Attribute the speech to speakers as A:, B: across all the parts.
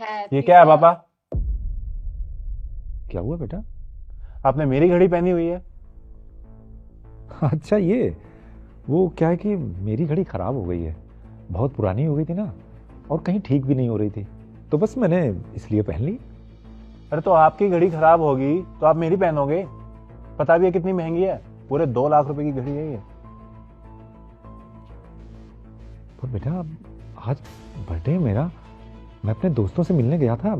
A: ये
B: हैप्पी
A: क्या है
B: बर्थ।
A: पापा?
C: क्या हुआ बेटा?
A: आपने मेरी घड़ी पहनी हुई है।
C: अच्छा, ये वो क्या है कि मेरी घड़ी खराब हो गई है, बहुत पुरानी हो गई थी ना, और कहीं ठीक भी नहीं हो रही थी, तो बस मैंने इसलिए पहन ली।
A: अरे तो आपकी घड़ी खराब होगी तो आप मेरी पहनोगे? पता भी है कितनी महंगी है, पूरे 2 लाख रुपए की घड़ी है ये।
C: पर बेटा आज बर्थडे है मेरा, मैं अपने दोस्तों से मिलने गया था,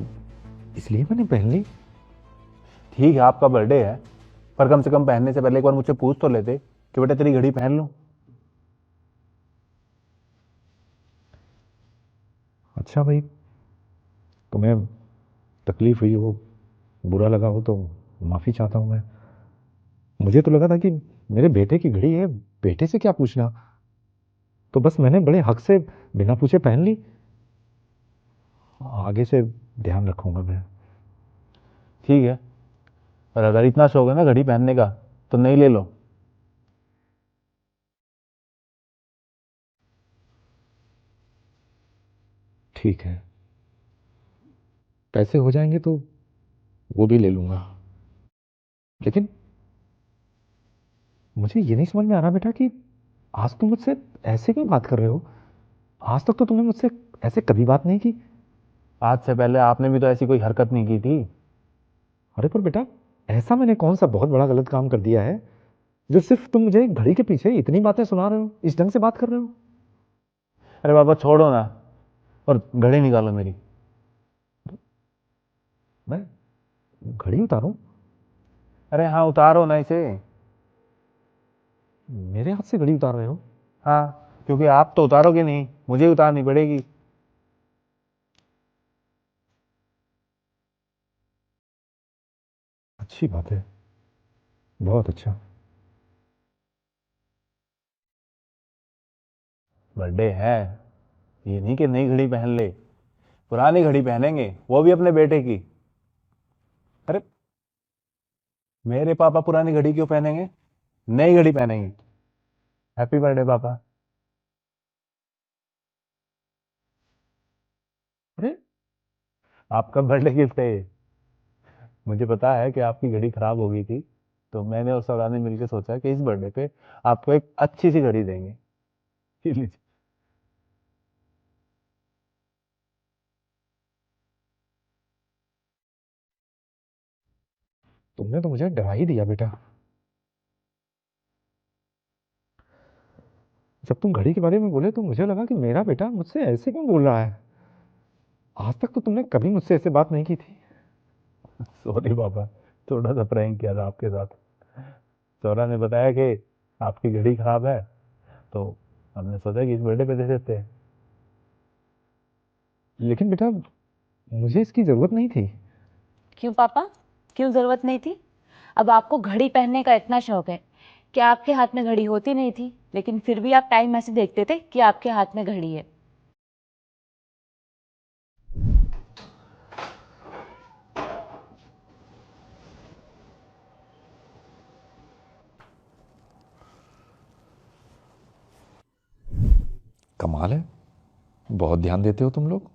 C: इसलिए मैंने पहन ली।
A: ठीक है आपका बर्थडे है, पर कम से कम पहनने से पहले एक बार मुझसे पूछ तो लेते कि बेटा तेरी घड़ी पहन लूं।
C: अच्छा भाई, तुम्हें तकलीफ हुई हो, बुरा लगा हो तो माफ़ी चाहता हूँ मैं। मुझे तो लगा था कि मेरे बेटे की घड़ी है, बेटे से क्या पूछना, तो बस मैंने बड़े हक से बिना पूछे पहन ली। आगे से ध्यान रखूंगा मैं।
A: ठीक है, पर अगर इतना शौक है ना घड़ी पहनने का तो नहीं ले लो।
C: ठीक है, पैसे हो जाएंगे तो वो भी ले लूंगा, लेकिन मुझे ये नहीं समझ में आ रहा बेटा कि आज तुम मुझसे ऐसे क्यों बात कर रहे हो। आज तक तो तुमने मुझसे ऐसे कभी बात नहीं की।
A: आज से पहले आपने भी तो ऐसी कोई हरकत नहीं की थी।
C: अरे पर बेटा, ऐसा मैंने कौन सा बहुत बड़ा गलत काम कर दिया है जो सिर्फ तुम मुझे घड़ी के पीछे इतनी बातें सुना रहे हो, इस ढंग से बात कर रहे हो।
A: अरे बाबा छोड़ो ना, और घड़ी निकालो मेरी।
C: मैं घड़ी उतारूं?
A: अरे हाँ उतारो ना इसे।
C: मेरे हाथ से घड़ी उतार रहे हो?
A: हाँ, क्योंकि आप तो उतारोगे नहीं, मुझे ही उतारनी पड़ेगी।
C: अच्छी बात है, बहुत अच्छा।
A: बर्थडे है, ये नहीं कि नई घड़ी पहन ले, पुरानी घड़ी पहनेंगे, वो भी अपने बेटे की। अरे मेरे पापा पुरानी घड़ी क्यों पहनेंगे, नई घड़ी पहनेंगे। हैप्पी बर्थडे पापा।
C: अरे
A: आपका बर्थडे गिफ्ट है ये। मुझे पता है कि आपकी घड़ी खराब हो गई थी, तो मैंने और सौरा ने मिलकर सोचा कि इस बर्थडे पे आपको एक अच्छी सी घड़ी देंगे। ये लीजिए।
C: तुमने तो मुझे डरा ही दिया बेटा। जब तुम घड़ी के बारे में बोले तो मुझे लगा कि मेरा बेटा मुझसे ऐसे क्यों बोल रहा है। आज तक तो तुमने कभी मुझसे ऐसे बात नहीं की थी।
A: सॉरी पापा, थोड़ा सा प्रैंक किया था आपके साथ। सौरा ने बताया कि आपकी घड़ी खराब है, तो हमने सोचा कि इस बर्थडे पे दे देते हैं।
C: लेकिन बेटा, मुझे इसकी जरूरत नहीं थी।
B: क्यों पापा, क्यों जरूरत नहीं थी? अब आपको घड़ी पहनने का इतना शौक है कि आपके हाथ में घड़ी होती नहीं थी, लेकिन फिर भी आप टाइम ऐसे देखते थे कि आपके हाथ में घड़ी है।
C: कमाल है, बहुत ध्यान देते हो तुम लोग।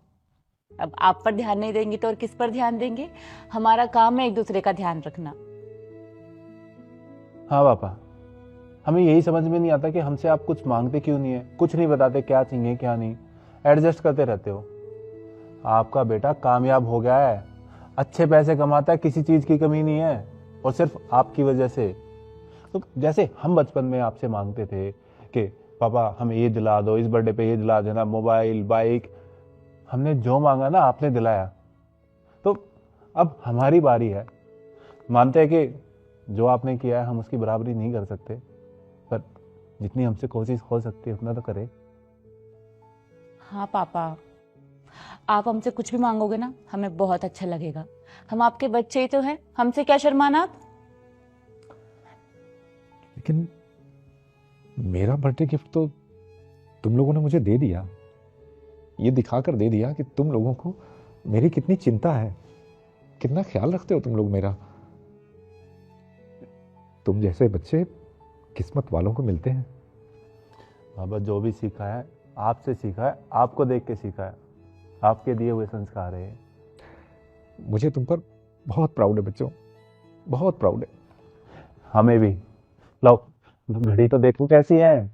B: अब आप पर ध्यान नहीं देंगे तो और किस पर ध्यान देंगे? हमारा काम है एक दूसरे का ध्यान रखना।
A: हाँ पापा, हमें यही समझ में नहीं आता कि हमसे आप कुछ मांगते क्यों नहीं है, कुछ नहीं बताते क्या चाहिए क्या नहीं, एडजस्ट करते रहते हो। आपका बेटा कामयाब हो गया है, अच्छे पैसे कमाता है, किसी चीज की कमी नहीं है, और सिर्फ आपकी वजह से। तो जैसे हम बचपन में आपसे मांगते थे कि पापा हमें ये दिला दो, इस बर्थडे पे ये दिला देना, मोबाइल बाइक, हमने जो मांगा ना आपने दिलाया। तो अब हमारी बारी है। मानते हैं कि जो आपने किया है हम उसकी बराबरी नहीं कर सकते, पर जितनी हमसे कोशिश हो सकती है उतना तो करें।
B: हाँ पापा, आप हमसे कुछ भी मांगोगे ना हमें बहुत अच्छा लगेगा। हम आपके बच्चे ही तो हैं, हमसे क्या शर्माना आप।
C: लेकिन मेरा बर्थडे गिफ्ट तो तुम लोगों ने मुझे दे दिया, ये दिखाकर दे दिया कि तुम लोगों को मेरी कितनी चिंता है, कितना ख्याल रखते हो तुम लोग मेरा। तुम जैसे बच्चे किस्मत वालों को मिलते हैं।
A: बाबा जो भी सीखा है आपसे सीखा है, आपको देख के सीखा है, आपके दिए हुए संस्कार है।
C: मुझे तुम पर बहुत प्राउड है बच्चों, बहुत प्राउड है।
A: हमें भी। लो, घड़ी तो देखो कैसी है।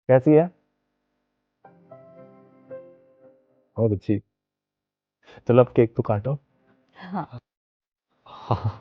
A: कैसी है?
C: बहुत अच्छी।
A: चलो अब केक तो काटो।
B: हाँ।
C: हाँ